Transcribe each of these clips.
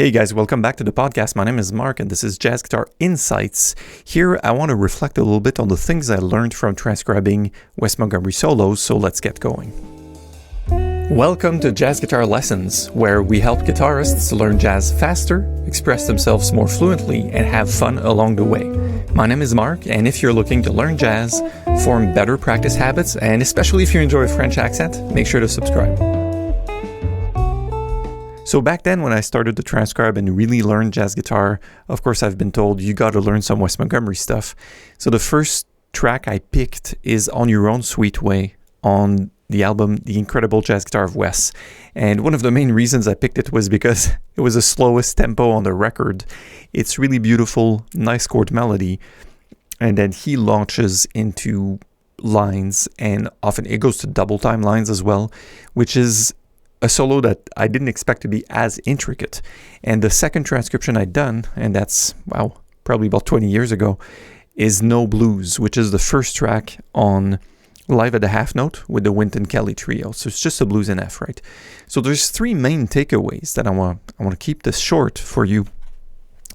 Hey guys, welcome back to the podcast. My name is Mark and this is Jazz Guitar Insights. Here I want to reflect a little bit on the things I learned from transcribing Wes Montgomery solos, so let's get going. Welcome to Jazz Guitar Lessons, where we help guitarists learn jazz faster, express themselves more fluently, and have fun along the way. My name is Mark, and if you're looking to learn jazz, form better practice habits, and especially if you enjoy a French accent, make sure to subscribe. So back then when I started to transcribe and really learn jazz guitar, of course I've been told you got to learn some Wes Montgomery stuff. So the first track I picked is On Your Own Sweet Way on the album The Incredible Jazz Guitar of Wes. And one of the main reasons I picked it was because it was the slowest tempo on the record. It's really beautiful, nice chord melody. And then he launches into lines, and often it goes to double time lines as well, which is a solo that I didn't expect to be as intricate. And the second transcription I'd done, and that's, probably about 20 years ago, is No Blues, which is the first track on Live at the Half Note with the Wynton Kelly Trio. So it's just a blues in F, right? So there's three main takeaways that I want to keep this short for you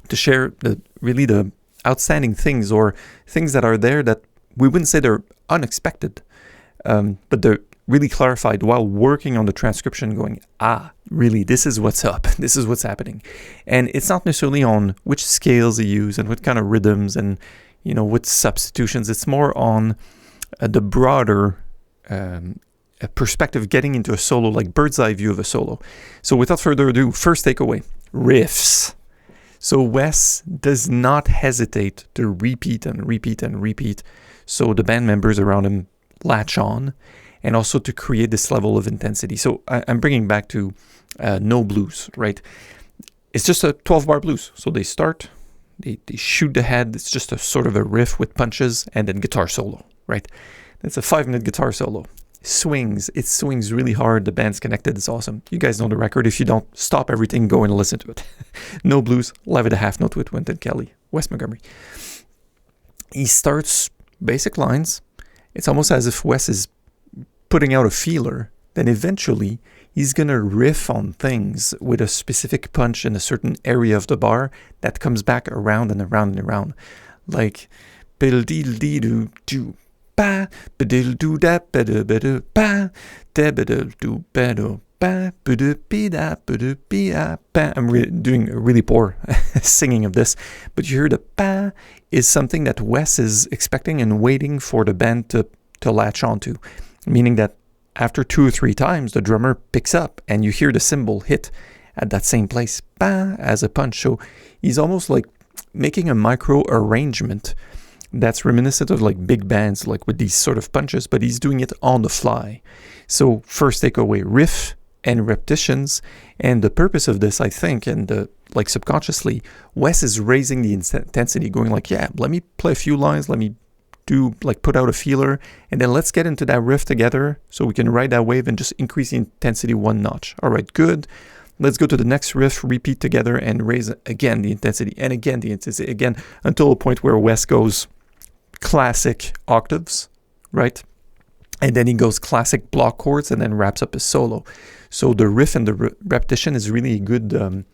to share the outstanding things, or things that are there that we wouldn't say they're unexpected, but they're really clarified while working on the transcription, going, really, this is what's up. This is what's happening. And it's not necessarily on which scales you use and what kind of rhythms and, what substitutions. It's more on the broader perspective, getting into a solo, like bird's eye view of a solo. So without further ado, first takeaway, riffs. So Wes does not hesitate to repeat and repeat and repeat, so the band members around him latch on, and also to create this level of intensity. So I'm bringing back to No Blues, right? It's just a 12-bar blues. So they start, they shoot the head. It's just a sort of a riff with punches and then guitar solo, right? It's a 5-minute guitar solo. It swings really hard. The band's connected. It's awesome. You guys know the record. If you don't, stop everything, go and listen to it. No Blues, Live at the Half Note with Wynton Kelly, Wes Montgomery. He starts basic lines. It's almost as if Wes is putting out a feeler, then eventually he's going to riff on things with a specific punch in a certain area of the bar that comes back around and around and around. Like, I'm doing a really poor singing of this, but you hear the pa is something that Wes is expecting and waiting for the band to latch onto. Meaning that after 2 or 3 times, the drummer picks up and you hear the cymbal hit at that same place, bah, as a punch. So he's almost like making a micro arrangement that's reminiscent of like big bands, like with these sort of punches, but he's doing it on the fly. So first takeaway, riff and repetitions. And the purpose of this, I think, and like subconsciously, Wes is raising the intensity, going like, let me play a few lines, let me put out a feeler, and then let's get into that riff together so we can ride that wave and just increase the intensity 1 notch. All right, good. Let's go to the next riff, repeat together, and raise again the intensity, and again the intensity, again, until a point where Wes goes classic octaves, right? And then he goes classic block chords and then wraps up his solo. So the riff and the repetition is really a good,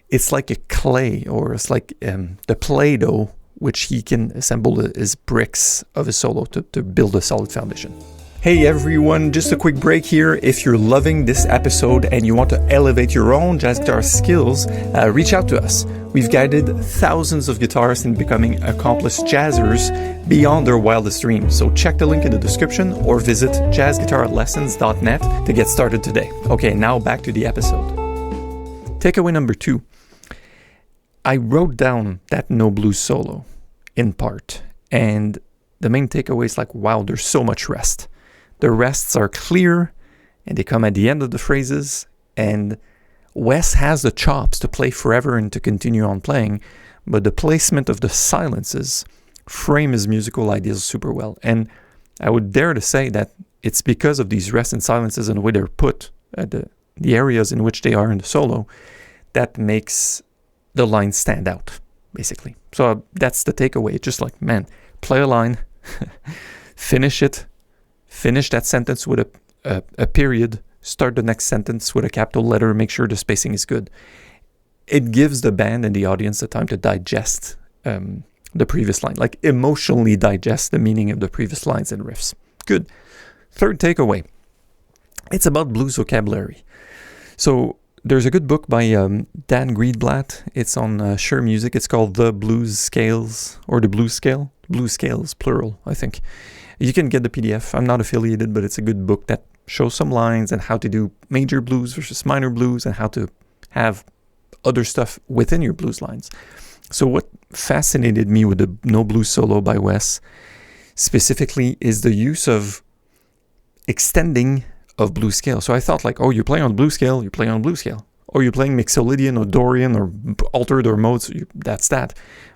it's like a clay, or it's like the Play-Doh, which he can assemble as bricks of a solo to build a solid foundation. Hey everyone, just a quick break here. If you're loving this episode and you want to elevate your own jazz guitar skills, reach out to us. We've guided thousands of guitarists in becoming accomplished jazzers beyond their wildest dreams. So check the link in the description or visit jazzguitarlessons.net to get started today. Okay, now back to the episode. Takeaway number 2. I wrote down that No Blues solo in part, and the main takeaway is like, wow, there's so much rest. The rests are clear and they come at the end of the phrases, and Wes has the chops to play forever and to continue on playing, but the placement of the silences frame his musical ideas super well. And I would dare to say that it's because of these rests and silences and the way they're put at the areas in which they are in the solo that makes the lines stand out, basically. So that's the takeaway. It's just like, man, play a line, finish that sentence with a period, start the next sentence with a capital letter, make sure the spacing is good. it gives the band and the audience the time to digest the previous line, like emotionally digest the meaning of the previous lines and riffs. Good. Third takeaway. It's about blues vocabulary. So there's a good book by Dan Greenblatt. It's on Shure Music. It's called The Blues Scales, or The Blues Scale. Blues Scales, plural, I think. You can get the PDF. I'm not affiliated, but it's a good book that shows some lines and how to do major blues versus minor blues and how to have other stuff within your blues lines. So what fascinated me with the No Blues Solo by Wes specifically is the use of extending of blues scale. So I thought like, oh, you're playing on blues scale, you're playing on blues scale. Or you're playing Mixolydian or Dorian or altered or modes, that's that.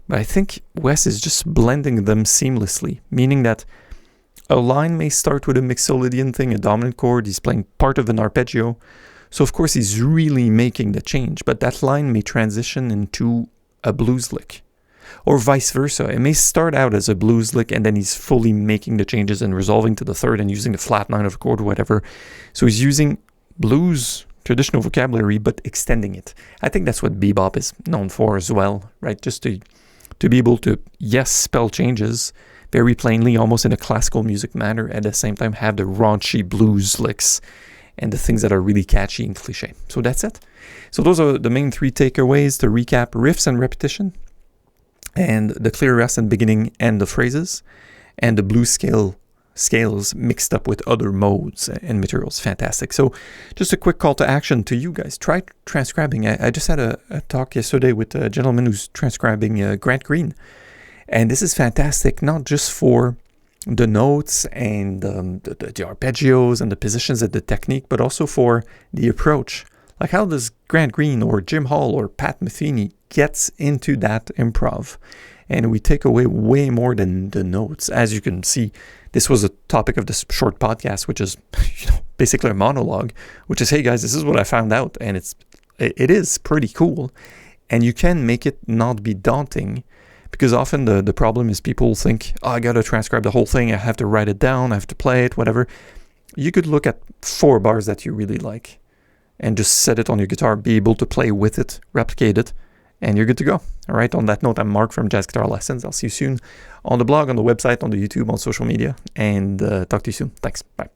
But I think Wes is just blending them seamlessly, meaning that a line may start with a Mixolydian thing, a dominant chord, he's playing part of an arpeggio. So of course he's really making the change, but that line may transition into a blues lick. Or vice versa. It may start out as a blues lick and then he's fully making the changes and resolving to the third and using the flat nine of a chord or whatever. So he's using blues traditional vocabulary but extending it. I think that's what bebop is known for as well, right? Just to be able to, yes, spell changes very plainly, almost in a classical music manner, at the same time have the raunchy blues licks and the things that are really catchy and cliche. So that's it. So those are the main three takeaways. To recap: riffs and repetition, and the clear rest and beginning end of phrases, and the blues scales mixed up with other modes and materials. Fantastic. So just a quick call to action to you guys. Try transcribing. I just had a talk yesterday with a gentleman who's transcribing Grant Green. And this is fantastic, not just for the notes and the arpeggios and the positions and the technique, but also for the approach. Like, how does Grant Green or Jim Hall or Pat Metheny gets into that improv? And we take away way more than the notes. As you can see, this was a topic of this short podcast, which is basically a monologue, which is, hey guys, this is what I found out. And it is pretty cool. And you can make it not be daunting, because often the problem is people think, oh, I got to transcribe the whole thing. I have to write it down. I have to play it, whatever. You could look at 4 bars that you really like and just set it on your guitar, be able to play with it, replicate it, and you're good to go. All right. On that note, I'm Mark from Jazz Guitar Lessons. I'll see you soon on the blog, on the website, on the YouTube, on social media, and talk to you soon. Thanks. Bye.